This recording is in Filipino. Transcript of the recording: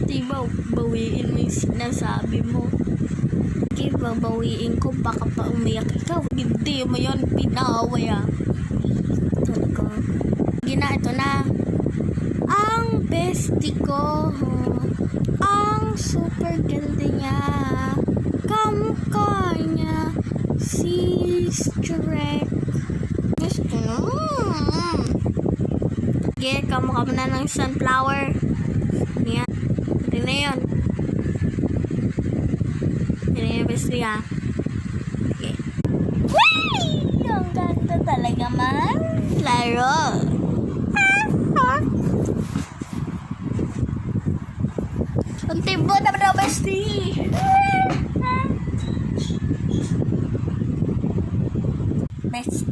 Diba, bawiin mo yung sinasabi mo. Okay, babawiin ko, baka pa umiyak ikaw. Hindi mo yun pinaway Talaga. Gina, ito na. Ang bestie ko, ang super ganda niya. Kamukha niya si Shrek. Gusto na. Okay, kamukha mo na ng sunflower. Yan. Ito na yun. Yan yung bestie Okay. Whee! Ang ganda talaga man. Laro. Ang timbo na daw, bestie. Bestie.